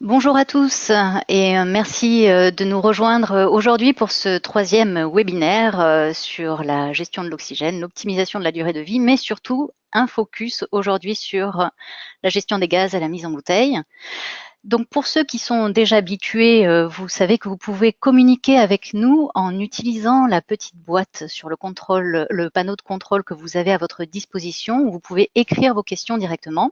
Bonjour à tous et merci de nous rejoindre aujourd'hui pour ce troisième webinaire sur la gestion de l'oxygène, l'optimisation de la durée de vie, mais surtout un focus aujourd'hui sur la gestion des gaz à la mise en bouteille. Donc pour ceux qui sont déjà habitués, vous savez que vous pouvez communiquer avec nous en utilisant la petite boîte sur le panneau de contrôle que vous avez à votre disposition, où vous pouvez écrire vos questions directement.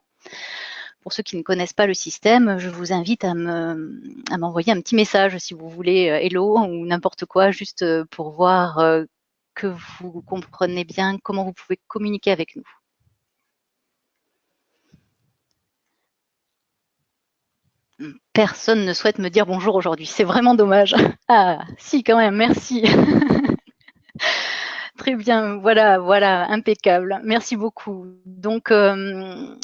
Pour ceux qui ne connaissent pas le système, je vous invite à m'envoyer un petit message si vous voulez hello ou n'importe quoi, juste pour voir que vous comprenez bien comment vous pouvez communiquer avec nous. Personne ne souhaite me dire bonjour aujourd'hui, c'est vraiment dommage. Ah, si quand même, merci. Très bien, voilà, impeccable. Merci beaucoup. Donc, voilà,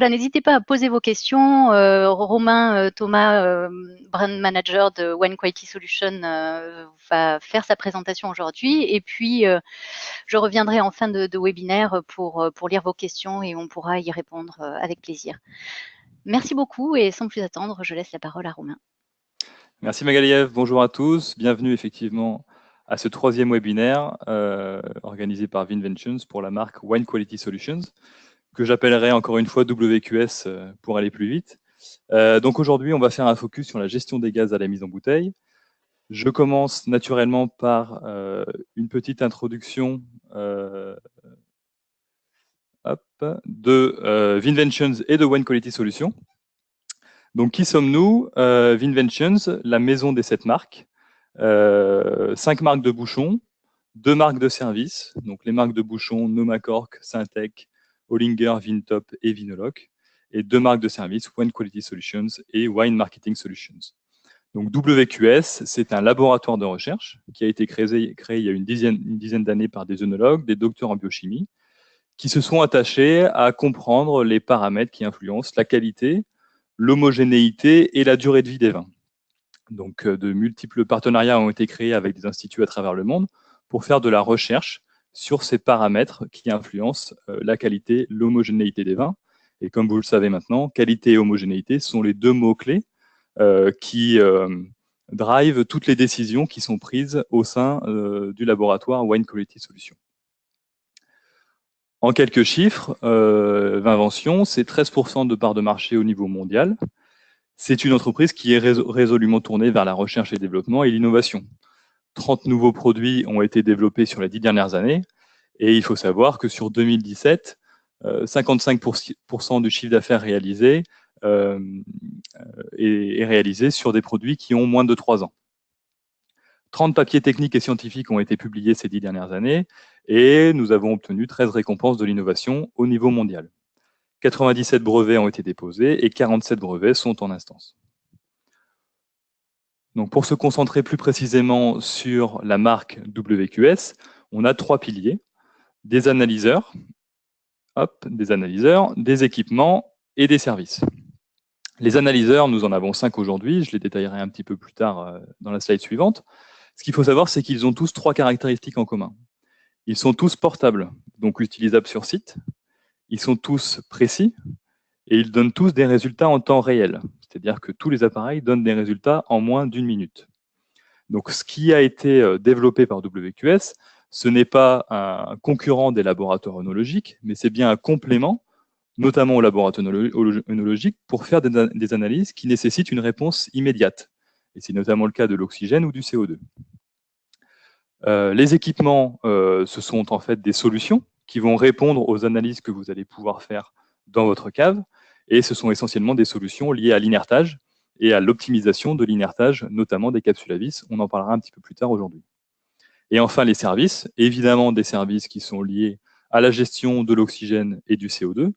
n'hésitez pas à poser vos questions. Romain Thomas, brand manager de Wine Quality Solution, va faire sa présentation aujourd'hui. Et puis, je reviendrai en fin de webinaire pour lire vos questions et on pourra y répondre avec plaisir. Merci beaucoup et sans plus attendre, je laisse la parole à Romain. Merci Magaliev, bonjour à tous, bienvenue effectivement à ce troisième webinaire organisé par Vinventions pour la marque Wine Quality Solutions, que j'appellerai encore une fois WQS pour aller plus vite. Donc aujourd'hui, on va faire un focus sur la gestion des gaz à la mise en bouteille. Je commence naturellement par une petite introduction de Vinventions et de Wine Quality Solutions. Donc, qui sommes-nous? Vinventions, la maison des 7 marques, 5 marques de bouchons, 2 marques de services, donc les marques de bouchons Nomacork, Syntec, Ollinger, Vintop et Vinoloc, et 2 marques de services, Wine Quality Solutions et Wine Marketing Solutions. Donc WQS, c'est un laboratoire de recherche qui a été créé il y a une dizaine d'années par des œnologues, des docteurs en biochimie, qui se sont attachés à comprendre les paramètres qui influencent la qualité, l'homogénéité et la durée de vie des vins. Donc, de multiples partenariats ont été créés avec des instituts à travers le monde pour faire de la recherche sur ces paramètres qui influencent la qualité, l'homogénéité des vins. Et comme vous le savez maintenant, qualité et homogénéité sont les deux mots-clés qui drivent toutes les décisions qui sont prises au sein du laboratoire Wine Quality Solutions. En quelques chiffres, Vinventions, c'est 13% de part de marché au niveau mondial. C'est une entreprise qui est résolument tournée vers la recherche et développement et l'innovation. 30 nouveaux produits ont été développés sur les 10 dernières années et il faut savoir que sur 2017, 55% du chiffre d'affaires réalisé est réalisé sur des produits qui ont moins de 3 ans. 30 papiers techniques et scientifiques ont été publiés ces 10 dernières années et nous avons obtenu 13 récompenses de l'innovation au niveau mondial. 97 brevets ont été déposés et 47 brevets sont en instance. Donc, pour se concentrer plus précisément sur la marque WQS, on a 3 piliers, des analyseurs, des équipements et des services. Les analyseurs, nous en avons 5 aujourd'hui, je les détaillerai un petit peu plus tard dans la slide suivante. Ce qu'il faut savoir, c'est qu'ils ont tous 3 caractéristiques en commun. Ils sont tous portables, donc utilisables sur site. Ils sont tous précis et ils donnent tous des résultats en temps réel. C'est-à-dire que tous les appareils donnent des résultats en moins d'1 minute. Donc, ce qui a été développé par WQS, ce n'est pas un concurrent des laboratoires œnologiques, mais c'est bien un complément, notamment aux laboratoires œnologiques, pour faire des analyses qui nécessitent une réponse immédiate. Et c'est notamment le cas de l'oxygène ou du CO2. Les équipements, ce sont en fait des solutions qui vont répondre aux analyses que vous allez pouvoir faire dans votre cave, et ce sont essentiellement des solutions liées à l'inertage et à l'optimisation de l'inertage, notamment des capsules à vis. On en parlera un petit peu plus tard aujourd'hui. Et enfin, les services, évidemment des services qui sont liés à la gestion de l'oxygène et du CO2,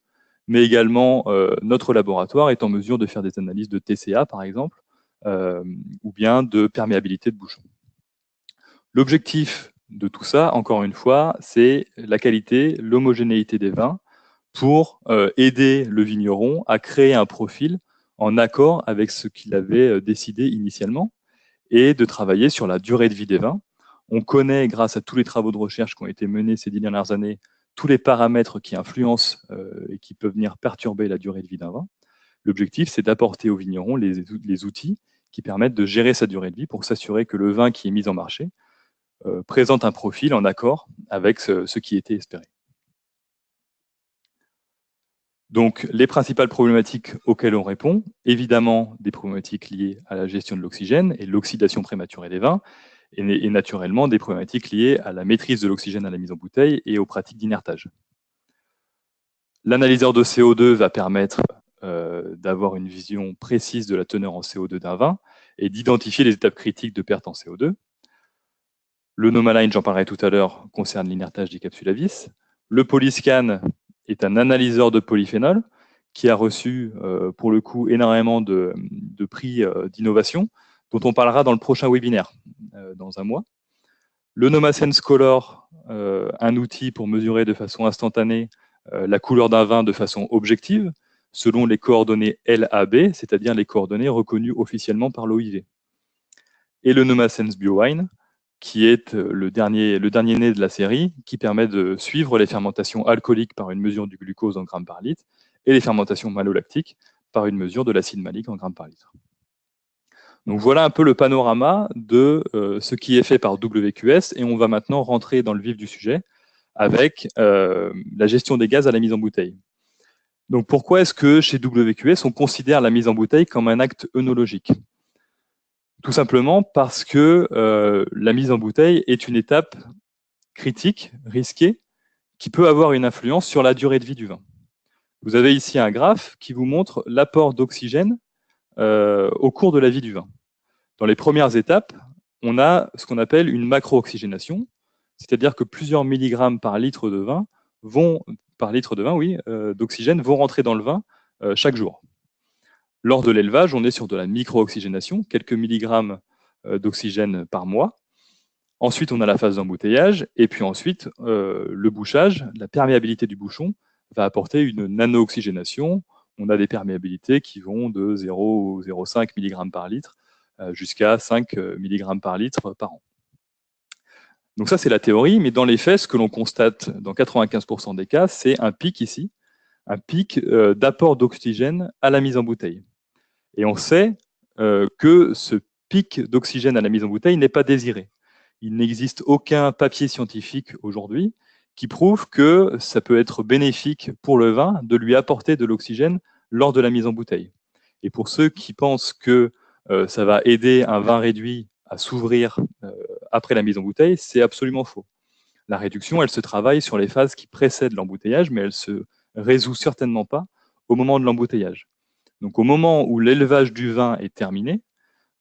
mais également notre laboratoire est en mesure de faire des analyses de TCA, par exemple, ou bien de perméabilité de bouchons. L'objectif de tout ça, encore une fois, c'est la qualité, l'homogénéité des vins pour aider le vigneron à créer un profil en accord avec ce qu'il avait décidé initialement et de travailler sur la durée de vie des vins. On connaît, grâce à tous les travaux de recherche qui ont été menés ces 10 dernières années, tous les paramètres qui influencent et qui peuvent venir perturber la durée de vie d'un vin. L'objectif, c'est d'apporter aux vignerons les outils qui permettent de gérer sa durée de vie pour s'assurer que le vin qui est mis en marché présente un profil en accord avec ce qui était espéré. Donc, les principales problématiques auxquelles on répond, évidemment, des problématiques liées à la gestion de l'oxygène et l'oxydation prématurée des vins, et naturellement des problématiques liées à la maîtrise de l'oxygène à la mise en bouteille et aux pratiques d'inertage. L'analyseur de CO2 va permettre d'avoir une vision précise de la teneur en CO2 d'un vin et d'identifier les étapes critiques de perte en CO2. Le Nomaline, j'en parlerai tout à l'heure, concerne l'inertage des capsules à vis. Le Polyscan est un analyseur de polyphénol qui a reçu, pour le coup, énormément de prix d'innovation, dont on parlera dans le prochain webinaire, dans un mois. Le NomaSense Color, un outil pour mesurer de façon instantanée la couleur d'un vin de façon objective, selon les coordonnées LAB, c'est-à-dire les coordonnées reconnues officiellement par l'OIV. Et le NomaSense BioWine, qui est le dernier né de la série, qui permet de suivre les fermentations alcooliques par une mesure du glucose en grammes par litre et les fermentations malolactiques par une mesure de l'acide malique en grammes par litre. Donc voilà un peu le panorama de ce qui est fait par WQS, et on va maintenant rentrer dans le vif du sujet avec la gestion des gaz à la mise en bouteille. Donc pourquoi est-ce que chez WQS, on considère la mise en bouteille comme un acte œnologique ? Tout simplement parce que la mise en bouteille est une étape critique, risquée, qui peut avoir une influence sur la durée de vie du vin. Vous avez ici un graphe qui vous montre l'apport d'oxygène au cours de la vie du vin. Dans les premières étapes, on a ce qu'on appelle une macro-oxygénation, c'est-à-dire que plusieurs milligrammes par litre de vin d'oxygène vont rentrer dans le vin chaque jour. Lors de l'élevage, on est sur de la micro-oxygénation, quelques milligrammes d'oxygène par mois. Ensuite, on a la phase d'embouteillage, et puis ensuite, le bouchage, la perméabilité du bouchon, va apporter une nano-oxygénation. On a des perméabilités qui vont de 0,05 mg par litre jusqu'à 5 mg par litre par an. Donc ça, c'est la théorie, mais dans les faits, ce que l'on constate dans 95% des cas, c'est un pic ici, un pic d'apport d'oxygène à la mise en bouteille. Et on sait que ce pic d'oxygène à la mise en bouteille n'est pas désiré. Il n'existe aucun papier scientifique aujourd'hui qui prouve que ça peut être bénéfique pour le vin de lui apporter de l'oxygène lors de la mise en bouteille. Et pour ceux qui pensent que ça va aider un vin réduit à s'ouvrir après la mise en bouteille, c'est absolument faux. La réduction, elle se travaille sur les phases qui précèdent l'embouteillage, mais elle se résout certainement pas au moment de l'embouteillage. Donc au moment où l'élevage du vin est terminé,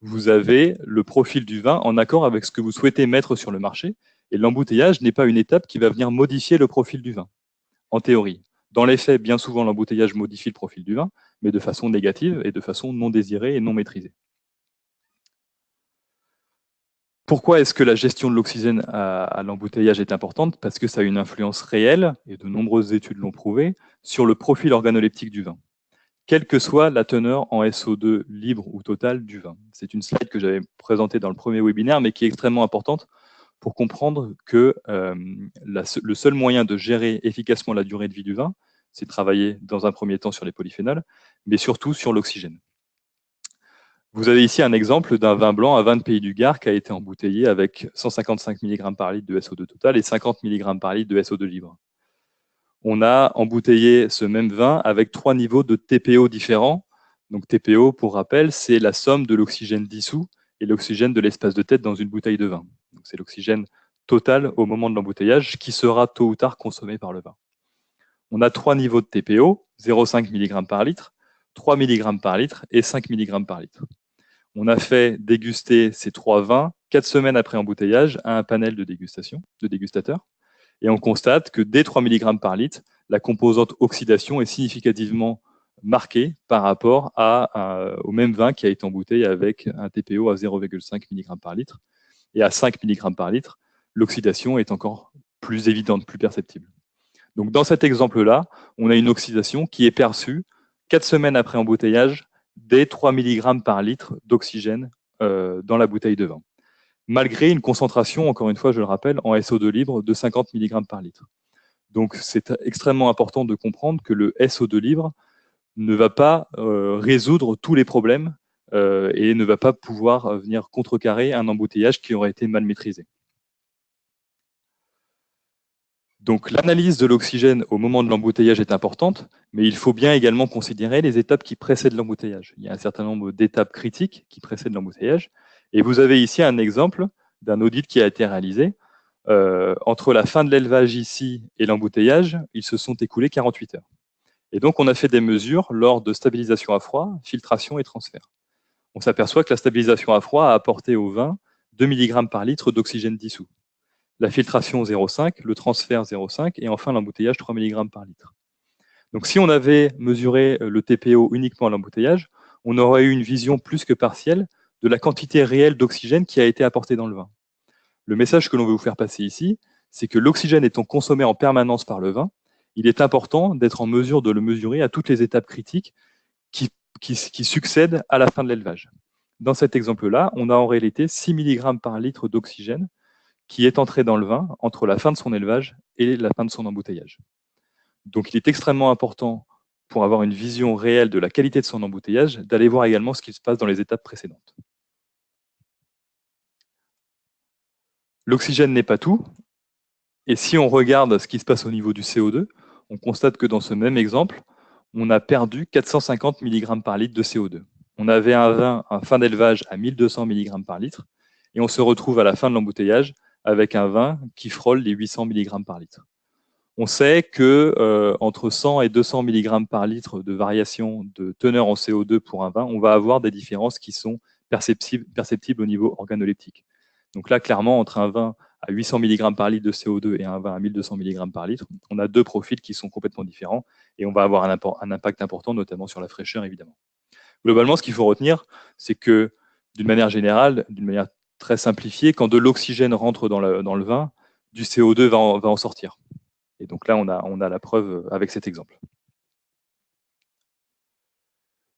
vous avez le profil du vin en accord avec ce que vous souhaitez mettre sur le marché, et l'embouteillage n'est pas une étape qui va venir modifier le profil du vin, en théorie. Dans les faits, bien souvent, l'embouteillage modifie le profil du vin, mais de façon négative et de façon non désirée et non maîtrisée. Pourquoi est-ce que la gestion de l'oxygène à l'embouteillage est importante ? Parce que ça a une influence réelle, et de nombreuses études l'ont prouvé, sur le profil organoleptique du vin, quelle que soit la teneur en SO2 libre ou total du vin. C'est une slide que j'avais présentée dans le premier webinaire, mais qui est extrêmement importante pour comprendre que le seul moyen de gérer efficacement la durée de vie du vin, c'est de travailler dans un premier temps sur les polyphénols, mais surtout sur l'oxygène. Vous avez ici un exemple d'un vin blanc à vin de Pays du Gard qui a été embouteillé avec 155 mg par litre de SO2 total et 50 mg par litre de SO2 libre. On a embouteillé ce même vin avec 3 niveaux de TPO différents. Donc TPO, pour rappel, c'est la somme de l'oxygène dissous et l'oxygène de l'espace de tête dans une bouteille de vin. C'est l'oxygène total au moment de l'embouteillage qui sera tôt ou tard consommé par le vin. On a 3 niveaux de TPO, 0,5 mg par litre, 3 mg par litre et 5 mg par litre. On a fait déguster ces 3 vins 4 semaines après embouteillage à un panel de dégustateurs. Et on constate que dès 3 mg par litre, la composante oxydation est significativement marquée par rapport au même vin qui a été embouteillé avec un TPO à 0,5 mg par litre. Et à 5 mg par litre, l'oxydation est encore plus évidente, plus perceptible. Donc dans cet exemple-là, on a une oxydation qui est perçue 4 semaines après embouteillage dès 3 mg par litre d'oxygène dans la bouteille de vin, malgré une concentration, encore une fois, je le rappelle, en SO2 libre de 50 mg par litre. Donc c'est extrêmement important de comprendre que le SO2 libre ne va pas résoudre tous les problèmes et ne va pas pouvoir venir contrecarrer un embouteillage qui aurait été mal maîtrisé. Donc l'analyse de l'oxygène au moment de l'embouteillage est importante, mais il faut bien également considérer les étapes qui précèdent l'embouteillage. Il y a un certain nombre d'étapes critiques qui précèdent l'embouteillage. Et vous avez ici un exemple d'un audit qui a été réalisé. Entre la fin de l'élevage ici et l'embouteillage, ils se sont écoulés 48 heures. Et donc on a fait des mesures lors de stabilisation à froid, filtration et transfert. On s'aperçoit que la stabilisation à froid a apporté au vin 2 mg par litre d'oxygène dissous. La filtration 0,5, le transfert 0,5 et enfin l'embouteillage 3 mg par litre. Donc si on avait mesuré le TPO uniquement à l'embouteillage, on aurait eu une vision plus que partielle de la quantité réelle d'oxygène qui a été apportée dans le vin. Le message que l'on veut vous faire passer ici, c'est que l'oxygène étant consommé en permanence par le vin, il est important d'être en mesure de le mesurer à toutes les étapes critiques qui succèdent à la fin de l'élevage. Dans cet exemple-là, on a en réalité 6 mg par litre d'oxygène qui est entré dans le vin entre la fin de son élevage et la fin de son embouteillage. Donc il est extrêmement important, pour avoir une vision réelle de la qualité de son embouteillage, d'aller voir également ce qui se passe dans les étapes précédentes. L'oxygène n'est pas tout, et si on regarde ce qui se passe au niveau du CO2, on constate que dans ce même exemple, on a perdu 450 mg par litre de CO2. On avait un vin, un fin d'élevage à 1200 mg par litre, et on se retrouve à la fin de l'embouteillage avec un vin qui frôle les 800 mg par litre. On sait que entre 100 et 200 mg par litre de variation de teneur en CO2 pour un vin, on va avoir des différences qui sont perceptibles au niveau organoleptique. Donc là, clairement, entre un vin à 800 mg par litre de CO2 et un vin à 1200 mg par litre, on a deux profils qui sont complètement différents et on va avoir un impact important, notamment sur la fraîcheur, évidemment. Globalement, ce qu'il faut retenir, c'est que d'une manière générale, d'une manière très simplifiée, quand de l'oxygène rentre dans le vin, du CO2 va en sortir. Et donc là, on a la preuve avec cet exemple.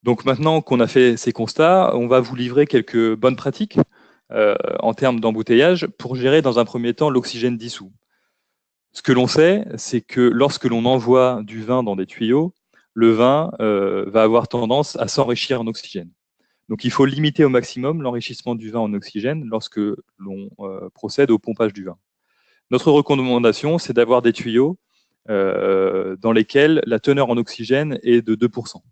Donc maintenant qu'on a fait ces constats, on va vous livrer quelques bonnes pratiques en termes d'embouteillage pour gérer dans un premier temps l'oxygène dissous. Ce que l'on sait, c'est que lorsque l'on envoie du vin dans des tuyaux, le vin va avoir tendance à s'enrichir en oxygène. Donc il faut limiter au maximum l'enrichissement du vin en oxygène lorsque l'on procède au pompage du vin. Notre recommandation, c'est d'avoir des tuyaux dans lesquels la teneur en oxygène est de 2%.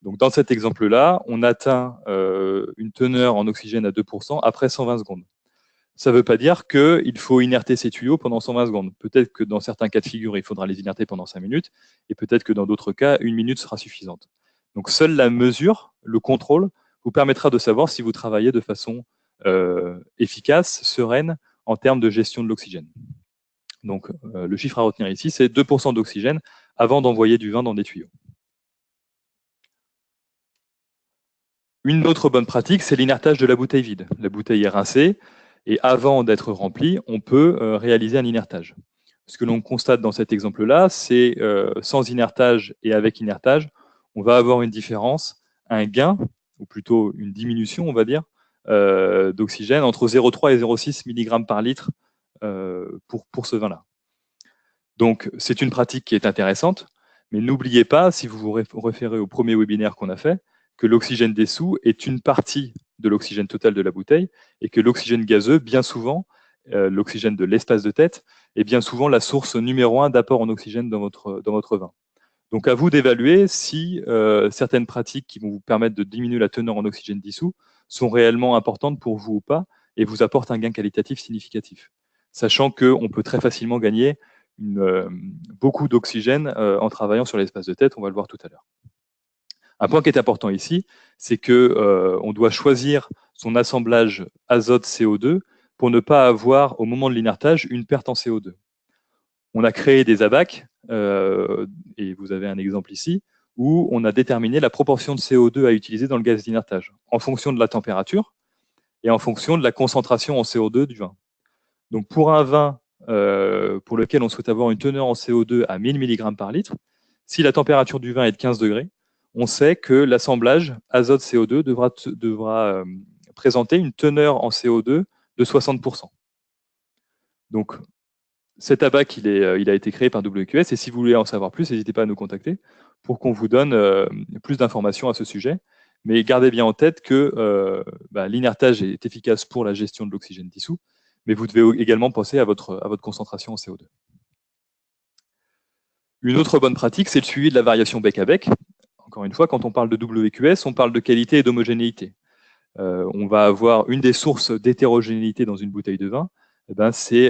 Donc dans cet exemple-là, on atteint une teneur en oxygène à 2% après 120 secondes. Ça ne veut pas dire qu'il faut inerter ces tuyaux pendant 120 secondes. Peut-être que dans certains cas de figure, il faudra les inerter pendant 5 minutes, et peut-être que dans d'autres cas, 1 minute sera suffisante. Donc seule la mesure, le contrôle, vous permettra de savoir si vous travaillez de façon efficace, sereine, en termes de gestion de l'oxygène. Donc le chiffre à retenir ici, c'est 2% d'oxygène avant d'envoyer du vin dans des tuyaux. Une autre bonne pratique, c'est l'inertage de la bouteille vide. La bouteille est rincée, et avant d'être remplie, on peut réaliser un inertage. Ce que l'on constate dans cet exemple-là, c'est sans inertage et avec inertage, on va avoir une différence, un gain, ou plutôt une diminution, on va dire, d'oxygène entre 0,3 et 0,6 mg par litre pour ce vin-là. Donc, c'est une pratique qui est intéressante, mais n'oubliez pas, si vous vous référez au premier webinaire qu'on a fait, que l'oxygène dessous est une partie de l'oxygène total de la bouteille et que l'oxygène gazeux, bien souvent, l'oxygène de l'espace de tête, est bien souvent la source numéro 1 d'apport en oxygène dans votre vin. Donc, à vous d'évaluer si certaines pratiques qui vont vous permettre de diminuer la teneur en oxygène dissous sont réellement importantes pour vous ou pas et vous apportent un gain qualitatif significatif. Sachant qu'on peut très facilement gagner beaucoup d'oxygène en travaillant sur l'espace de tête, on va le voir tout à l'heure. Un point qui est important ici, c'est qu'on doit choisir son assemblage azote-CO2 pour ne pas avoir, au moment de l'inertage, une perte en CO2. On a créé des ABAC, et vous avez un exemple ici, où on a déterminé la proportion de CO2 à utiliser dans le gaz d'inertage, en fonction de la température et en fonction de la concentration en CO2 du vin. Donc pour un vin pour lequel on souhaite avoir une teneur en CO2 à 1000 mg par litre, si la température du vin est de 15 degrés, on sait que l'assemblage azote-CO2 devra présenter une teneur en CO2 de 60%. Donc, cet ABAC, il a été créé par WQS, et si vous voulez en savoir plus, n'hésitez pas à nous contacter pour qu'on vous donne plus d'informations à ce sujet. Mais gardez bien en tête que l'inertage est efficace pour la gestion de l'oxygène dissous, mais vous devez également penser à votre concentration en CO2. Une autre bonne pratique, c'est le suivi de la variation bec à bec. Encore une fois, quand on parle de WQS, on parle de qualité et d'homogénéité. On va avoir une des sources d'hétérogénéité dans une bouteille de vin, c'est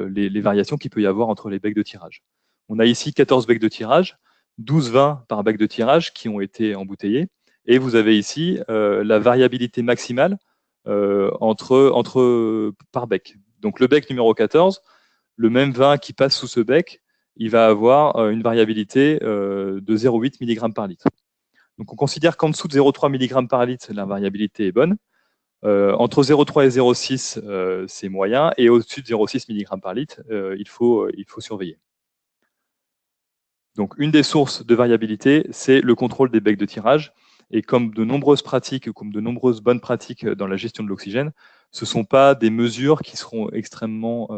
les variations qu'il peut y avoir entre les becs de tirage. On a ici 14 becs de tirage, 12 vins par bec de tirage qui ont été embouteillés, et vous avez ici la variabilité maximale par bec. Donc le bec numéro 14, le même vin qui passe sous ce bec, il va avoir une variabilité de 0,8 mg par litre. Donc on considère qu'en dessous de 0,3 mg par litre, la variabilité est bonne. Entre 0,3 et 0,6, c'est moyen, et au-dessus de 0,6 mg par litre, il faut surveiller. Donc une des sources de variabilité, c'est le contrôle des becs de tirage. Et comme de nombreuses pratiques, comme de nombreuses bonnes pratiques dans la gestion de l'oxygène, ce ne sont pas des mesures qui seront extrêmement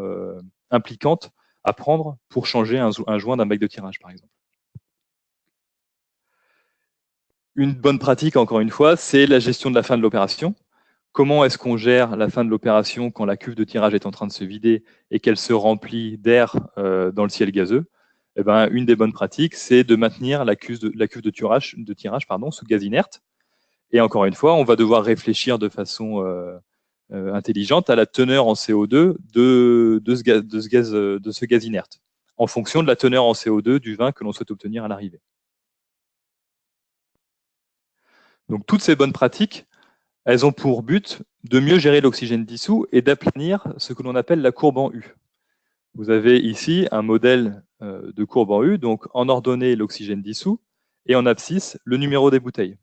impliquantes à prendre pour changer un joint d'un bec de tirage, par exemple. Une bonne pratique, encore une fois, c'est la gestion de la fin de l'opération. Comment est-ce qu'on gère la fin de l'opération quand la cuve de tirage est en train de se vider et qu'elle se remplit d'air dans le ciel gazeux? Une des bonnes pratiques, c'est de maintenir la cuve de tirage sous gaz inerte. Et encore une fois, on va devoir réfléchir de façon intelligente à la teneur en CO2 de ce gaz inerte, en fonction de la teneur en CO2 du vin que l'on souhaite obtenir à l'arrivée. Donc toutes ces bonnes pratiques, elles ont pour but de mieux gérer l'oxygène dissous et d'aplanir ce que l'on appelle la courbe en U. Vous avez ici un modèle de courbe en U, donc en ordonnée l'oxygène dissous et en abscisse le numéro des bouteilles.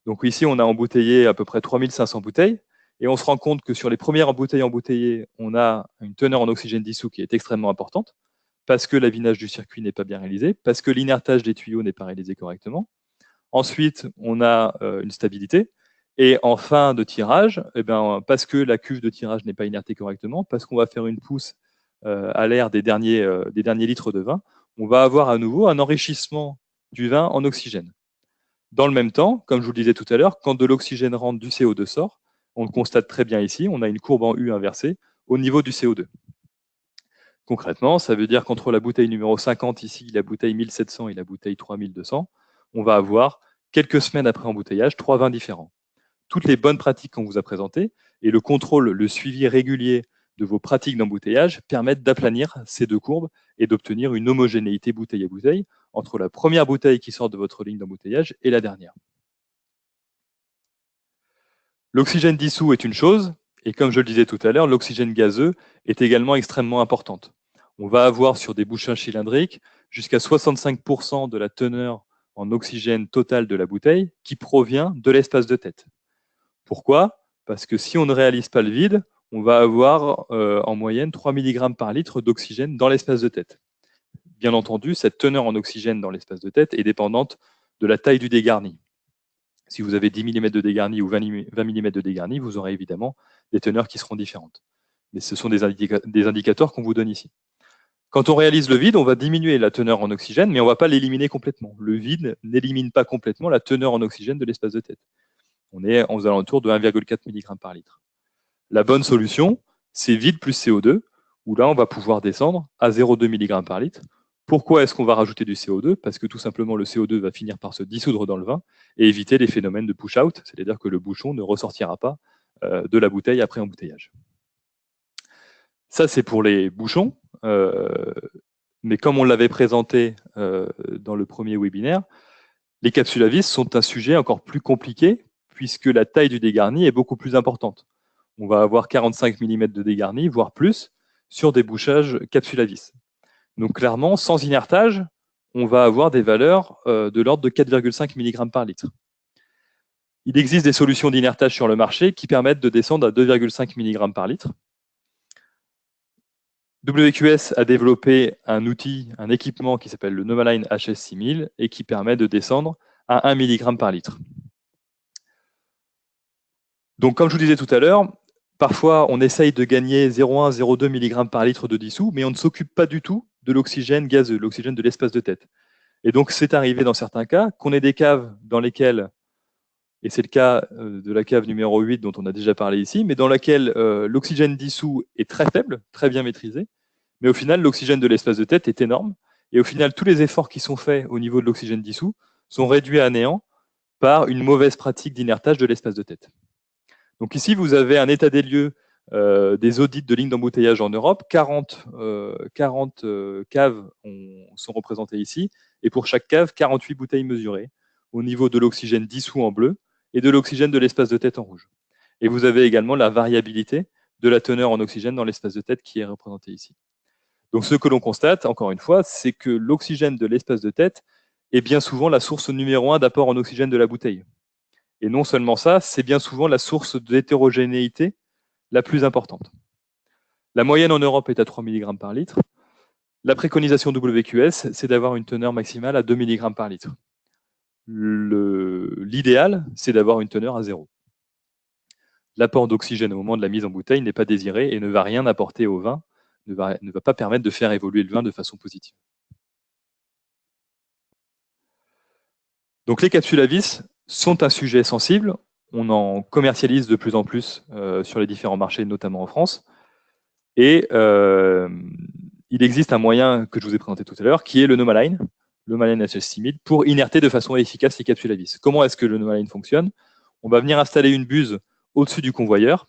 Donc ici, on a embouteillé à peu près 3500 bouteilles et on se rend compte que sur les premières bouteilles embouteillées, on a une teneur en oxygène dissous qui est extrêmement importante parce que l'avinage du circuit n'est pas bien réalisé, parce que l'inertage des tuyaux n'est pas réalisé correctement. Ensuite, on a une stabilité. Et en fin de tirage, parce que la cuve de tirage n'est pas inertée correctement, parce qu'on va faire une pousse à l'air des derniers litres de vin, on va avoir à nouveau un enrichissement du vin en oxygène. Dans le même temps, comme je vous le disais tout à l'heure, quand de l'oxygène rentre, du CO2 sort, on le constate très bien ici, on a une courbe en U inversée au niveau du CO2. Concrètement, ça veut dire qu'entre la bouteille numéro 50 ici, la bouteille 1700 et la bouteille 3200, on va avoir quelques semaines après embouteillage, 3 vins différents. Toutes les bonnes pratiques qu'on vous a présentées et le contrôle, le suivi régulier de vos pratiques d'embouteillage permettent d'aplanir ces deux courbes et d'obtenir une homogénéité bouteille à bouteille entre la première bouteille qui sort de votre ligne d'embouteillage et la dernière. L'oxygène dissous est une chose, et comme je le disais tout à l'heure, l'oxygène gazeux est également extrêmement importante. On va avoir sur des bouchons cylindriques jusqu'à 65% de la teneur en oxygène total de la bouteille qui provient de l'espace de tête. Pourquoi? Parce que si on ne réalise pas le vide, on va avoir en moyenne 3 mg par litre d'oxygène dans l'espace de tête. Bien entendu, cette teneur en oxygène dans l'espace de tête est dépendante de la taille du dégarni. Si vous avez 10 mm de dégarni ou 20 mm de dégarni, vous aurez évidemment des teneurs qui seront différentes. Mais ce sont des indicateurs qu'on vous donne ici. Quand on réalise le vide, on va diminuer la teneur en oxygène, mais on ne va pas l'éliminer complètement. Le vide n'élimine pas complètement la teneur en oxygène de l'espace de tête. On est aux alentours de 1,4 mg par litre. La bonne solution, c'est vide plus CO2, où là, on va pouvoir descendre à 0,2 mg par litre. Pourquoi est-ce qu'on va rajouter du CO2? Parce que tout simplement, le CO2 va finir par se dissoudre dans le vin et éviter les phénomènes de push-out, c'est-à-dire que le bouchon ne ressortira pas de la bouteille après embouteillage. Ça, c'est pour les bouchons. Mais comme on l'avait présenté dans le premier webinaire, les capsules à vis sont un sujet encore plus compliqué puisque la taille du dégarni est beaucoup plus importante. On va avoir 45 mm de dégarni, voire plus, sur des bouchages capsules à vis. Donc clairement, sans inertage, on va avoir des valeurs de l'ordre de 4,5 mg par litre. Il existe des solutions d'inertage sur le marché qui permettent de descendre à 2,5 mg par litre. WQS a développé un outil, un équipement qui s'appelle le Novaline HS6000 et qui permet de descendre à 1 mg par litre. Donc, comme je vous disais tout à l'heure, Parfois, on essaye de gagner 0,1, 0,2 mg par litre de dissous, mais on ne s'occupe pas du tout de l'oxygène gazeux, l'oxygène de l'espace de tête. Et donc, c'est arrivé dans certains cas qu'on ait des caves dans lesquelles, et c'est le cas de la cave numéro 8 dont on a déjà parlé ici, mais dans laquelle l'oxygène dissous est très faible, très bien maîtrisé, mais au final, l'oxygène de l'espace de tête est énorme, et au final, tous les efforts qui sont faits au niveau de l'oxygène dissous sont réduits à néant par une mauvaise pratique d'inertage de l'espace de tête. Donc ici, vous avez un état des lieux des audits de lignes d'embouteillage en Europe. 40 caves sont représentées ici, et pour chaque cave, 48 bouteilles mesurées au niveau de l'oxygène dissous en bleu et de l'oxygène de l'espace de tête en rouge. Et vous avez également la variabilité de la teneur en oxygène dans l'espace de tête qui est représentée ici. Donc ce que l'on constate, encore une fois, c'est que l'oxygène de l'espace de tête est bien souvent la source numéro 1 d'apport en oxygène de la bouteille. Et non seulement ça, c'est bien souvent la source d'hétérogénéité la plus importante. La moyenne en Europe est à 3 mg par litre. La préconisation WQS, c'est d'avoir une teneur maximale à 2 mg par litre. L'idéal, c'est d'avoir une teneur à 0. L'apport d'oxygène au moment de la mise en bouteille n'est pas désiré et ne va rien apporter au vin, ne va pas permettre de faire évoluer le vin de façon positive. Donc les capsules à vis sont un sujet sensible. On en commercialise de plus en plus sur les différents marchés, notamment en France. Et il existe un moyen que je vous ai présenté tout à l'heure, qui est le Nomaline HS6000, pour inerter de façon efficace les capsules à vis. Comment est-ce que le Nomaline fonctionne? On va venir installer une buse au-dessus du convoyeur,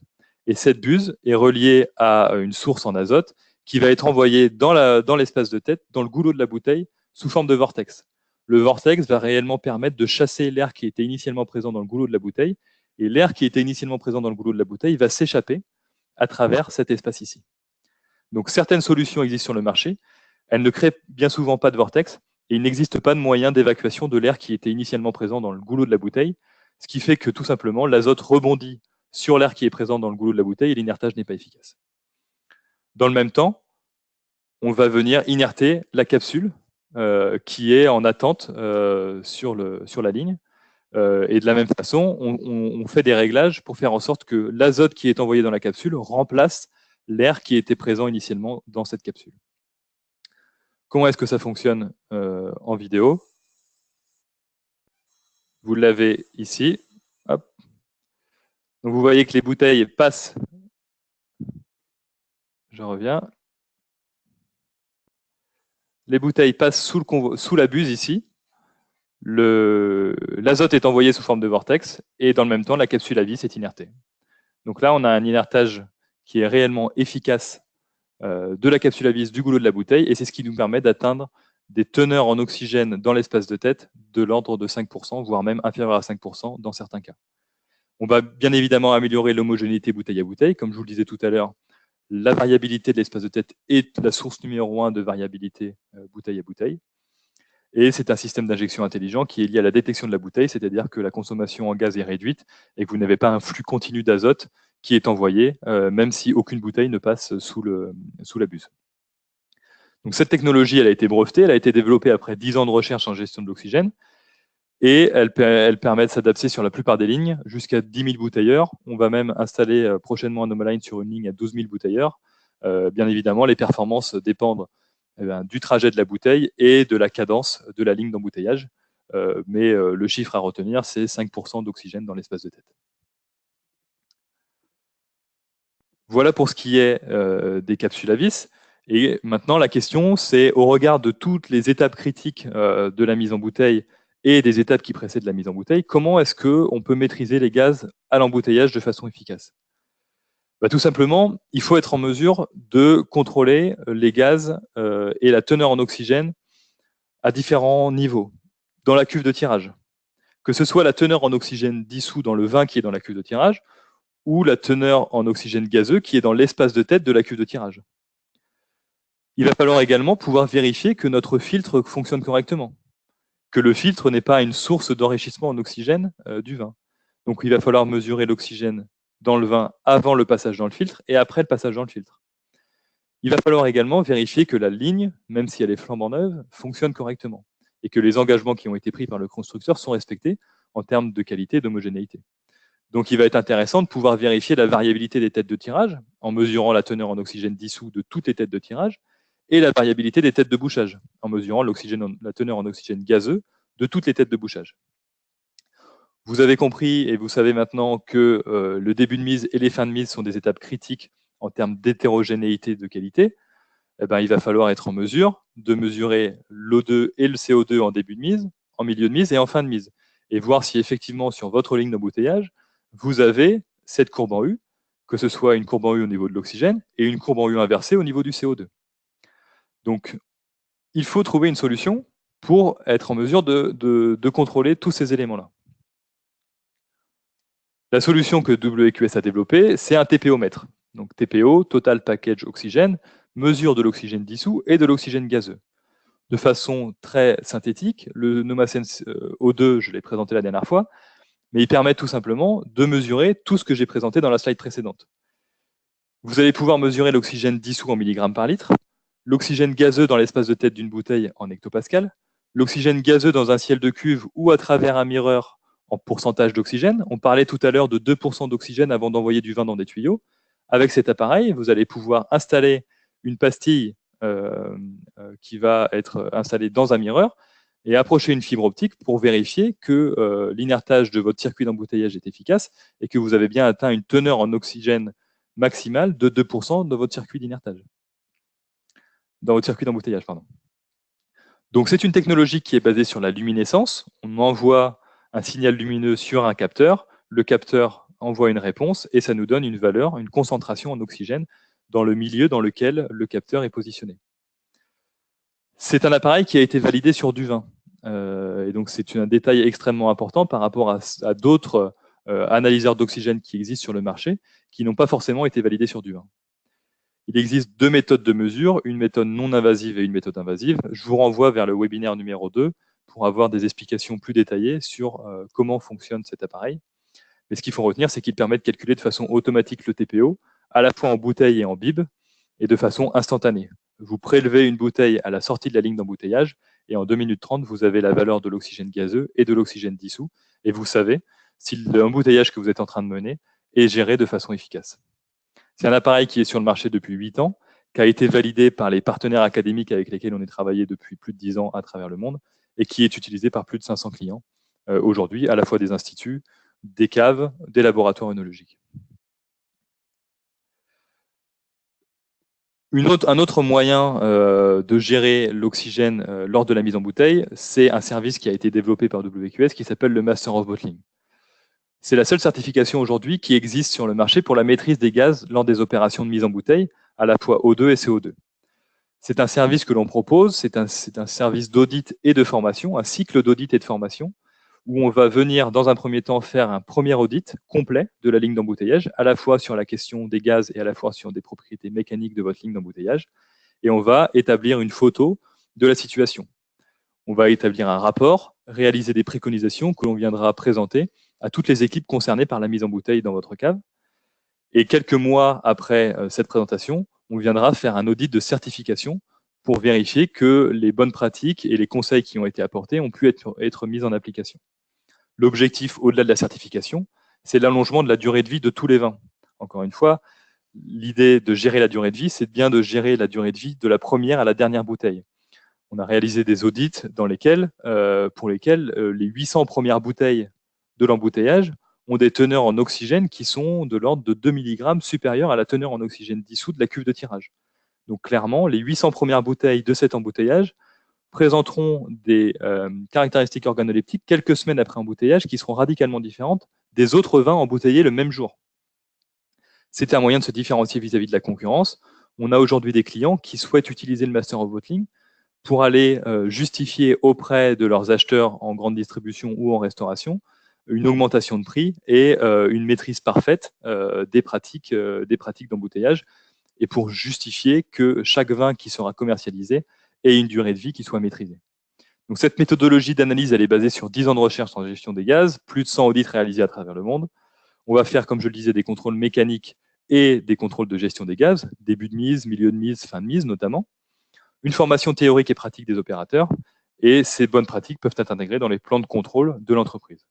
et cette buse est reliée à une source en azote qui va être envoyée dans l'espace de tête, dans le goulot de la bouteille, sous forme de vortex. Le vortex va réellement permettre de chasser l'air qui était initialement présent dans le goulot de la bouteille, et l'air qui était initialement présent dans le goulot de la bouteille va s'échapper à travers cet espace ici. Donc certaines solutions existent sur le marché, elles ne créent bien souvent pas de vortex, et il n'existe pas de moyen d'évacuation de l'air qui était initialement présent dans le goulot de la bouteille, ce qui fait que tout simplement l'azote rebondit sur l'air qui est présent dans le goulot de la bouteille et l'inertage n'est pas efficace. Dans le même temps, on va venir inerter la capsule qui est en attente sur la ligne. Et de la même façon, on fait des réglages pour faire en sorte que l'azote qui est envoyé dans la capsule remplace l'air qui était présent initialement dans cette capsule. Comment est-ce que ça fonctionne en vidéo? Vous l'avez ici. Hop. Donc vous voyez que les bouteilles passent. Je reviens. Les bouteilles passent sous la buse ici. L'azote est envoyé sous forme de vortex et dans le même temps, la capsule à vis est inertée. Donc là, on a un inertage qui est réellement efficace de la capsule à vis du goulot de la bouteille et c'est ce qui nous permet d'atteindre des teneurs en oxygène dans l'espace de tête de l'ordre de 5%, voire même inférieur à 5% dans certains cas. On va bien évidemment améliorer l'homogénéité bouteille à bouteille. Comme je vous le disais tout à l'heure, la variabilité de l'espace de tête est la source numéro 1 de variabilité bouteille à bouteille. Et c'est un système d'injection intelligent qui est lié à la détection de la bouteille, c'est-à-dire que la consommation en gaz est réduite et que vous n'avez pas un flux continu d'azote qui est envoyé, même si aucune bouteille ne passe sous la buse. Donc cette technologie, elle a été brevetée, elle a été développée après 10 ans de recherche en gestion de l'oxygène, et elle permet de s'adapter sur la plupart des lignes, jusqu'à 10 000 bouteilleurs. On va même installer prochainement un Nomaline sur une ligne à 12 000 bouteilleurs. Bien évidemment, les performances dépendent du trajet de la bouteille et de la cadence de la ligne d'embouteillage. Mais le chiffre à retenir, c'est 5% d'oxygène dans l'espace de tête. Voilà pour ce qui est des capsules à vis. Et maintenant, la question, c'est au regard de toutes les étapes critiques de la mise en bouteille et des étapes qui précèdent la mise en bouteille, comment est-ce qu'on peut maîtriser les gaz à l'embouteillage de façon efficace? Tout simplement, il faut être en mesure de contrôler les gaz et la teneur en oxygène à différents niveaux dans la cuve de tirage. Que ce soit la teneur en oxygène dissous dans le vin qui est dans la cuve de tirage ou la teneur en oxygène gazeux qui est dans l'espace de tête de la cuve de tirage. Il va falloir également pouvoir vérifier que notre filtre fonctionne correctement, que le filtre n'est pas une source d'enrichissement en oxygène du vin. Donc il va falloir mesurer l'oxygène dans le vin avant le passage dans le filtre et après le passage dans le filtre. Il va falloir également vérifier que la ligne, même si elle est flambant neuve, fonctionne correctement et que les engagements qui ont été pris par le constructeur sont respectés en termes de qualité et d'homogénéité. Donc, il va être intéressant de pouvoir vérifier la variabilité des têtes de tirage en mesurant la teneur en oxygène dissous de toutes les têtes de tirage et la variabilité des têtes de bouchage en mesurant la teneur en oxygène gazeux de toutes les têtes de bouchage. Vous avez compris et vous savez maintenant que le début de mise et les fins de mise sont des étapes critiques en termes d'hétérogénéité de qualité. Eh ben, il va falloir être en mesure de mesurer l'O2 et le CO2 en début de mise, en milieu de mise et en fin de mise. Et voir si effectivement sur votre ligne d'embouteillage, vous avez cette courbe en U, que ce soit une courbe en U au niveau de l'oxygène et une courbe en U inversée au niveau du CO2. Donc, il faut trouver une solution pour être en mesure de contrôler tous ces éléments-là. La solution que WQS a développée, c'est un TPO-mètre. Donc TPO, Total Package Oxygène, mesure de l'oxygène dissous et de l'oxygène gazeux. De façon très synthétique, le NomaSense O2, je l'ai présenté la dernière fois, mais il permet tout simplement de mesurer tout ce que j'ai présenté dans la slide précédente. Vous allez pouvoir mesurer l'oxygène dissous en milligrammes par litre, l'oxygène gazeux dans l'espace de tête d'une bouteille en hectopascal, l'oxygène gazeux dans un ciel de cuve ou à travers un mirreur en pourcentage d'oxygène. On parlait tout à l'heure de 2% d'oxygène avant d'envoyer du vin dans des tuyaux. Avec cet appareil, vous allez pouvoir installer une pastille qui va être installée dans un mirreur et approcher une fibre optique pour vérifier que l'inertage de votre circuit d'embouteillage est efficace et que vous avez bien atteint une teneur en oxygène maximale de 2% de votre circuit d'inertage. Dans votre circuit d'embouteillage, pardon. Donc c'est une technologie qui est basée sur la luminescence. On envoie un signal lumineux sur un capteur, le capteur envoie une réponse et ça nous donne une valeur, une concentration en oxygène dans le milieu dans lequel le capteur est positionné. C'est un appareil qui a été validé sur du vin. Et donc c'est un détail extrêmement important par rapport à d'autres analyseurs d'oxygène qui existent sur le marché, qui n'ont pas forcément été validés sur du vin. Il existe deux méthodes de mesure, une méthode non invasive et une méthode invasive. Je vous renvoie vers le webinaire numéro 2 pour avoir des explications plus détaillées sur comment fonctionne cet appareil. Mais ce qu'il faut retenir, c'est qu'il permet de calculer de façon automatique le TPO, à la fois en bouteille et en bib, et de façon instantanée. Vous prélevez une bouteille à la sortie de la ligne d'embouteillage, et en 2 minutes 30, vous avez la valeur de l'oxygène gazeux et de l'oxygène dissous, et vous savez si l'embouteillage que vous êtes en train de mener est géré de façon efficace. C'est un appareil qui est sur le marché depuis 8 ans, qui a été validé par les partenaires académiques avec lesquels on est travaillé depuis plus de 10 ans à travers le monde, et qui est utilisé par plus de 500 clients aujourd'hui, à la fois des instituts, des caves, des laboratoires œnologiques. Un autre moyen de gérer l'oxygène lors de la mise en bouteille, c'est un service qui a été développé par WQS qui s'appelle le Master of Bottling. C'est la seule certification aujourd'hui qui existe sur le marché pour la maîtrise des gaz lors des opérations de mise en bouteille, à la fois O2 et CO2. C'est un service que l'on propose, c'est un service d'audit et de formation, un cycle d'audit et de formation, où on va venir dans un premier temps faire un premier audit complet de la ligne d'embouteillage, à la fois sur la question des gaz et à la fois sur des propriétés mécaniques de votre ligne d'embouteillage. Et on va établir une photo de la situation. On va établir un rapport, réaliser des préconisations que l'on viendra présenter à toutes les équipes concernées par la mise en bouteille dans votre cave. Et quelques mois après cette présentation, on viendra faire un audit de certification pour vérifier que les bonnes pratiques et les conseils qui ont été apportés ont pu être mis en application. L'objectif, au-delà de la certification, c'est l'allongement de la durée de vie de tous les vins. Encore une fois, l'idée de gérer la durée de vie, c'est bien de gérer la durée de vie de la première à la dernière bouteille. On a réalisé des audits pour lesquels les 800 premières bouteilles de l'embouteillage ont des teneurs en oxygène qui sont de l'ordre de 2 mg supérieures à la teneur en oxygène dissous de la cuve de tirage. Donc clairement, les 800 premières bouteilles de cet embouteillage présenteront des caractéristiques organoleptiques quelques semaines après embouteillage qui seront radicalement différentes des autres vins embouteillés le même jour. C'était un moyen de se différencier vis-à-vis de la concurrence. On a aujourd'hui des clients qui souhaitent utiliser le Master of Bottling pour aller justifier auprès de leurs acheteurs en grande distribution ou en restauration une augmentation de prix et une maîtrise parfaite des pratiques d'embouteillage, et pour justifier que chaque vin qui sera commercialisé ait une durée de vie qui soit maîtrisée. Donc cette méthodologie d'analyse, elle est basée sur 10 ans de recherche en gestion des gaz, plus de 100 audits réalisés à travers le monde. On va faire, comme je le disais, des contrôles mécaniques et des contrôles de gestion des gaz, début de mise, milieu de mise, fin de mise notamment. Une formation théorique et pratique des opérateurs, et ces bonnes pratiques peuvent être intégrées dans les plans de contrôle de l'entreprise.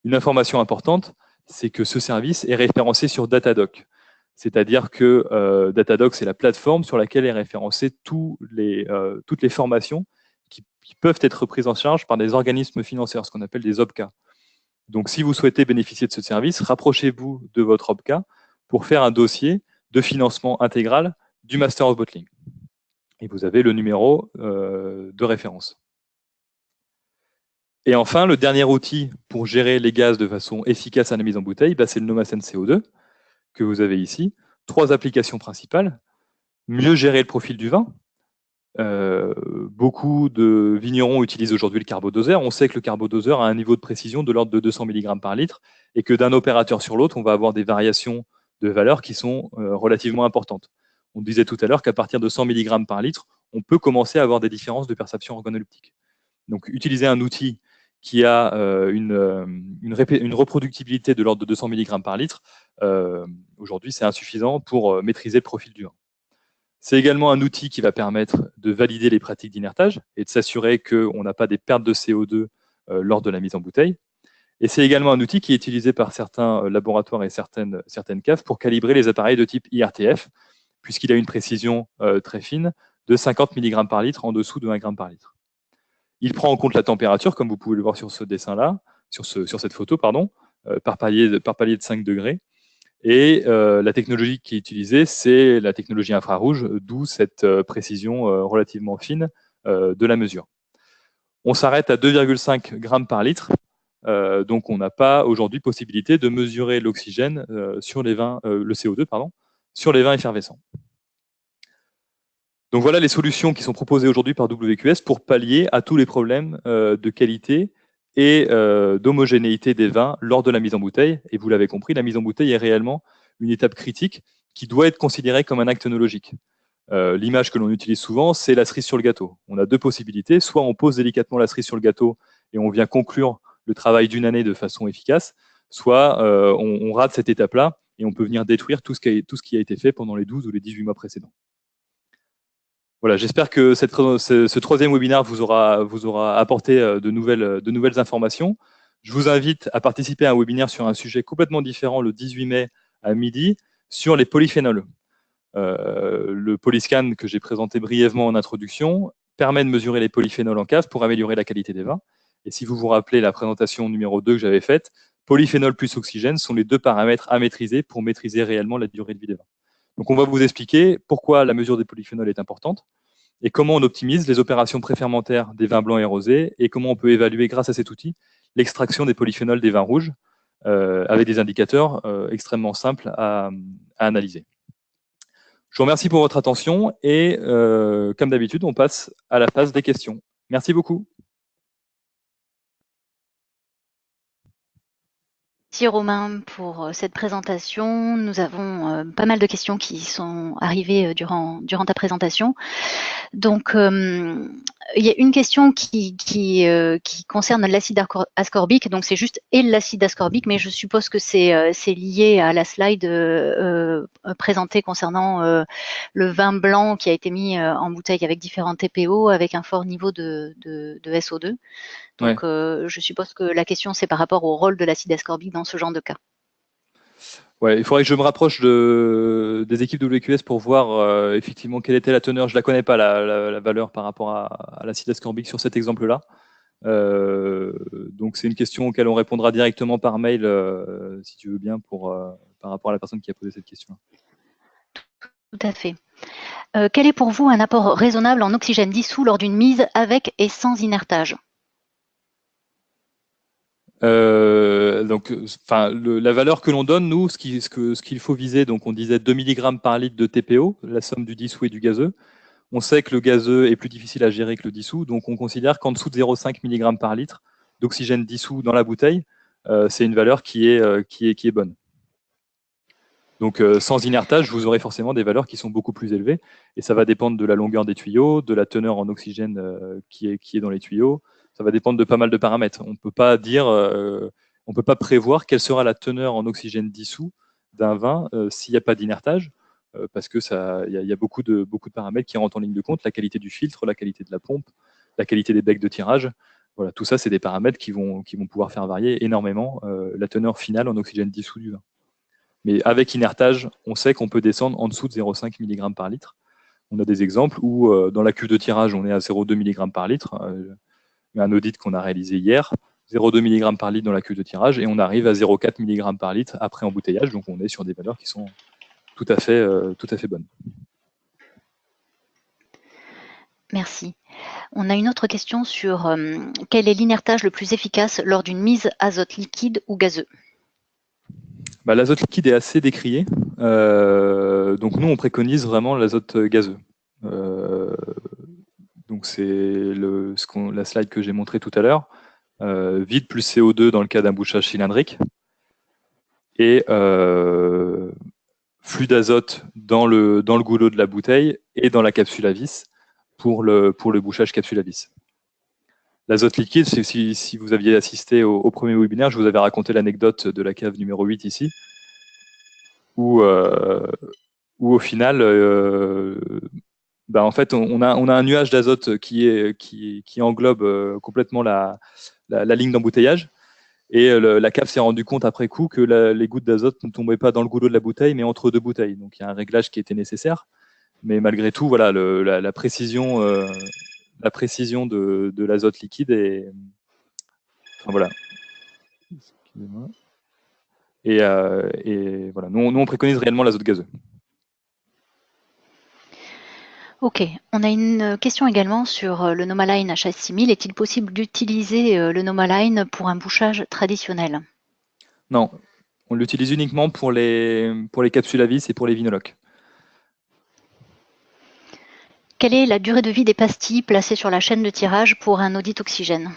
Une information importante, c'est que ce service est référencé sur Datadog. C'est-à-dire que Datadog, c'est la plateforme sur laquelle est référencé toutes les formations qui peuvent être prises en charge par des organismes financiers, ce qu'on appelle des OPCA. Donc, si vous souhaitez bénéficier de ce service, rapprochez-vous de votre OPCA pour faire un dossier de financement intégral du Master of Bottling. Et vous avez le numéro de référence. Et enfin, le dernier outil pour gérer les gaz de façon efficace à la mise en bouteille, c'est le Nomasen CO2 que vous avez ici. 3 applications principales. Mieux gérer le profil du vin. Beaucoup de vignerons utilisent aujourd'hui le carbodoseur. On sait que le carbodoseur a un niveau de précision de l'ordre de 200 mg par litre et que d'un opérateur sur l'autre, on va avoir des variations de valeurs qui sont relativement importantes. On disait tout à l'heure qu'à partir de 100 mg par litre, on peut commencer à avoir des différences de perception organoleptique. Donc, utiliser un outil qui a une reproductibilité de l'ordre de 200 mg par litre, aujourd'hui, c'est insuffisant pour maîtriser le profil du vin. C'est également un outil qui va permettre de valider les pratiques d'inertage et de s'assurer qu'on n'a pas des pertes de CO2 lors de la mise en bouteille. Et c'est également un outil qui est utilisé par certains laboratoires et certaines caves pour calibrer les appareils de type IRTF, puisqu'il a une précision très fine de 50 mg par litre en dessous de 1 g par litre. Il prend en compte la température, comme vous pouvez le voir sur ce dessin-là, sur cette photo, pardon, par palier de 5 degrés. Et la technologie qui est utilisée, c'est la technologie infrarouge, d'où cette précision relativement fine de la mesure. On s'arrête à 2,5 grammes par litre, donc on n'a pas aujourd'hui possibilité de mesurer l'oxygène sur les vins, le CO2, pardon, sur les vins effervescents. Donc voilà les solutions qui sont proposées aujourd'hui par WQS pour pallier à tous les problèmes de qualité et d'homogénéité des vins lors de la mise en bouteille. Et vous l'avez compris, la mise en bouteille est réellement une étape critique qui doit être considérée comme un acte œnologique. L'image que l'on utilise souvent, c'est la cerise sur le gâteau. On a 2 possibilités. Soit on pose délicatement la cerise sur le gâteau et on vient conclure le travail d'une année de façon efficace, soit on rate cette étape-là et on peut venir détruire tout ce qui a été fait pendant les 12 ou les 18 mois précédents. Voilà, j'espère que ce 3e webinaire vous aura apporté de nouvelles informations. Je vous invite à participer à un webinaire sur un sujet complètement différent le 18 mai à midi sur les polyphénols. Le polyscan que j'ai présenté brièvement en introduction permet de mesurer les polyphénols en cave pour améliorer la qualité des vins. Et si vous vous rappelez la présentation numéro 2 que j'avais faite, polyphénol plus oxygène sont les 2 paramètres à maîtriser pour maîtriser réellement la durée de vie des vins. Donc, on va vous expliquer pourquoi la mesure des polyphénols est importante et comment on optimise les opérations préfermentaires des vins blancs et rosés et comment on peut évaluer, grâce à cet outil, l'extraction des polyphénols des vins rouges avec des indicateurs extrêmement simples à analyser. Je vous remercie pour votre attention et, comme d'habitude, on passe à la phase des questions. Merci beaucoup. Merci Romain pour cette présentation. Nous avons pas mal de questions qui sont arrivées durant ta présentation. Donc, il y a une question qui concerne l'acide ascorbique. Donc, c'est juste et l'acide ascorbique, mais je suppose que c'est lié à la slide présentée concernant le vin blanc qui a été mis en bouteille avec différents TPO, avec un fort niveau de SO2. Donc, ouais. Je suppose que la question, c'est par rapport au rôle de l'acide ascorbique dans ce genre de cas. Ouais, il faudrait que je me rapproche des équipes WQS pour voir effectivement quelle était la teneur. Je ne la connais pas, la valeur par rapport à l'acide ascorbique sur cet exemple-là. Donc, c'est une question auquel on répondra directement par mail, si tu veux bien, par rapport à la personne qui a posé cette question. Tout à fait. Quel est pour vous un apport raisonnable en oxygène dissous lors d'une mise avec et sans inertage ? Donc, la valeur que l'on donne, nous, ce qu'il faut viser, donc on disait 2 mg par litre de TPO, la somme du dissous et du gazeux. On sait que le gazeux est plus difficile à gérer que le dissous, donc on considère qu'en dessous de 0,5 mg par litre d'oxygène dissous dans la bouteille, c'est une valeur qui est bonne. Donc, sans inertage, vous aurez forcément des valeurs qui sont beaucoup plus élevées, et ça va dépendre de la longueur des tuyaux, de la teneur en oxygène qui est dans les tuyaux. Ça va dépendre de pas mal de paramètres. On ne peut pas on peut pas prévoir quelle sera la teneur en oxygène dissous d'un vin s'il n'y a pas d'inertage, parce que y a beaucoup de paramètres qui rentrent en ligne de compte, la qualité du filtre, la qualité de la pompe, la qualité des becs de tirage. Voilà, tout ça, c'est des paramètres qui vont pouvoir faire varier énormément la teneur finale en oxygène dissous du vin. Mais avec inertage, on sait qu'on peut descendre en dessous de 0,5 mg par litre. On a des exemples où dans la cuve de tirage, on est à 0,2 mg par litre. Un audit qu'on a réalisé hier, 0,2 mg par litre dans la cuve de tirage, et on arrive à 0,4 mg par litre après embouteillage. Donc on est sur des valeurs qui sont tout à fait bonnes. Merci. On a une autre question sur quel est l'inertage le plus efficace lors d'une mise azote liquide ou gazeux? L'azote liquide est assez décrié. Donc nous, on préconise vraiment l'azote gazeux. Donc c'est la slide que j'ai montrée tout à l'heure. Vide plus CO2 dans le cas d'un bouchage cylindrique. Et flux d'azote dans le goulot de la bouteille et dans la capsule à vis pour le bouchage capsule à vis. L'azote liquide, si vous aviez assisté au premier webinaire, je vous avais raconté l'anecdote de la cave numéro 8 ici, où au final, en fait, on a un nuage d'azote qui englobe complètement la ligne d'embouteillage. Et la cave s'est rendu compte après coup que les gouttes d'azote ne tombaient pas dans le goulot de la bouteille, mais entre deux bouteilles. Donc il y a un réglage qui était nécessaire. Mais malgré tout, voilà, la précision de l'azote liquide est. Enfin, voilà. Excusez-moi. Et voilà, nous, on préconise réellement l'azote gazeux. Ok, on a une question également sur le Nomaline HS6000. Est-il possible d'utiliser le Nomaline pour un bouchage traditionnel? Non, on l'utilise uniquement pour les capsules à vis et pour les vinoloques. Quelle est la durée de vie des pastilles placées sur la chaîne de tirage pour un audit oxygène?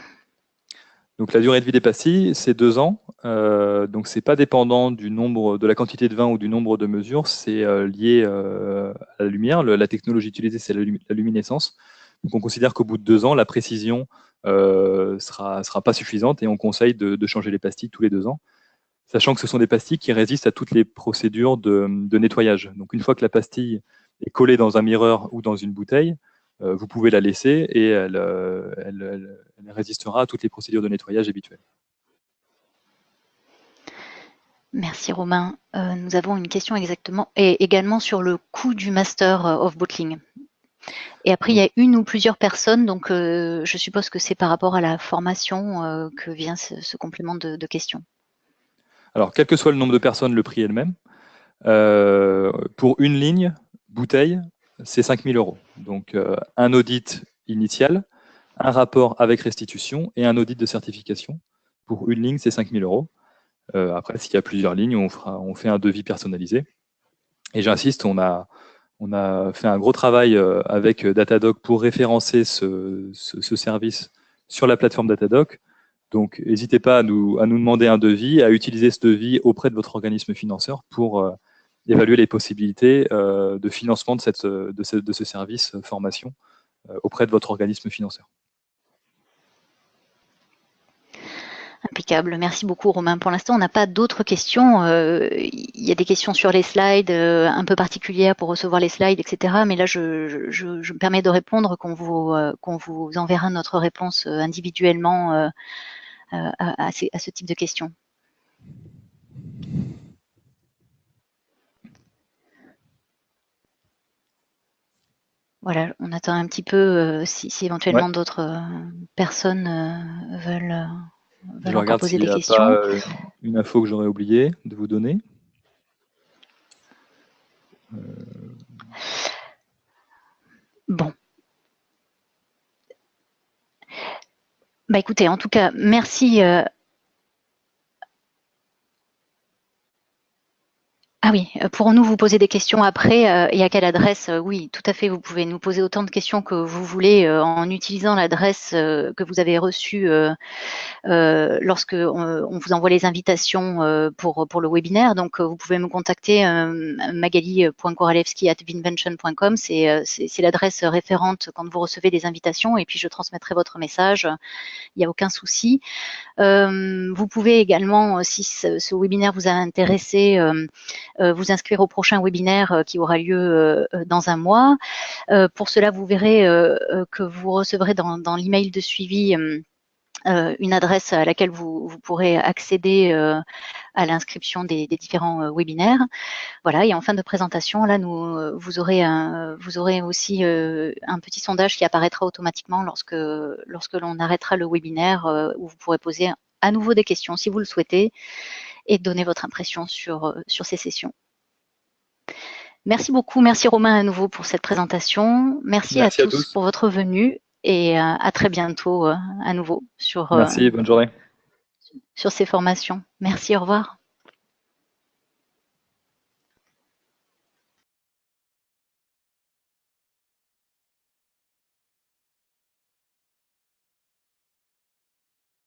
Donc la durée de vie des pastilles, c'est 2 ans. Donc c'est pas dépendant du nombre, de la quantité de vin ou du nombre de mesures, c'est lié à la lumière. La technologie utilisée, c'est la luminescence. Donc on considère qu'au bout de 2 ans, la précision sera pas suffisante et on conseille de changer les pastilles tous les 2 ans, sachant que ce sont des pastilles qui résistent à toutes les procédures de nettoyage. Donc une fois que la pastille est collée dans un mirreur ou dans une bouteille, vous pouvez la laisser et elle résistera à toutes les procédures de nettoyage habituelles. Merci Romain. Nous avons une question également sur le coût du Master of Bottling. Et après, il y a une ou plusieurs personnes, donc je suppose que c'est par rapport à la formation que vient ce complément de question. Alors, quel que soit le nombre de personnes, le prix est le même. Pour une ligne bouteille, c'est 5 000 €. Donc, un audit initial, un rapport avec restitution et un audit de certification. Pour une ligne, c'est 5 000 €. Après, s'il y a plusieurs lignes, on fait un devis personnalisé. Et j'insiste, on a fait un gros travail avec Datadog pour référencer ce service sur la plateforme Datadog. Donc, n'hésitez pas à nous demander un devis, à utiliser ce devis auprès de votre organisme financeur pour évaluer les possibilités de financement de ce service formation auprès de votre organisme financeur. Impeccable. Merci beaucoup, Romain. Pour l'instant, on n'a pas d'autres questions. Il y a des questions sur les slides un peu particulières pour recevoir les slides, etc. Mais là, je me permets de répondre qu'on vous enverra notre réponse individuellement à ce type de questions. Voilà, on attend un petit peu si éventuellement d'autres personnes veulent encore poser des questions. Je regarde s'il n'y a pas une info que j'aurais oublié de vous donner. Bon. Écoutez, en tout cas, merci. Ah oui, pourrons-nous vous poser des questions après et à quelle adresse? Oui, tout à fait, vous pouvez nous poser autant de questions que vous voulez en utilisant l'adresse que vous avez reçue lorsque on vous envoie les invitations pour le webinaire. Donc, vous pouvez me contacter magali.koralewski@vinvention.com. C'est l'adresse référente quand vous recevez des invitations et puis je transmettrai votre message. Il n'y a aucun souci. Vous pouvez également, si ce webinaire vous a intéressé, vous inscrire au prochain webinaire qui aura lieu dans un mois. Pour cela, vous verrez que vous recevrez dans l'email de suivi une adresse à laquelle vous pourrez accéder à l'inscription des différents webinaires. Voilà, et en fin de présentation, là, vous aurez aussi un petit sondage qui apparaîtra automatiquement lorsque l'on arrêtera le webinaire, où vous pourrez poser à nouveau des questions si vous le souhaitez et donner votre impression sur ces sessions. Merci beaucoup, merci Romain à nouveau pour cette présentation. Merci à tous pour votre venue et à très bientôt à nouveau sur Merci, bonne journée. sur ces formations. Merci, au revoir.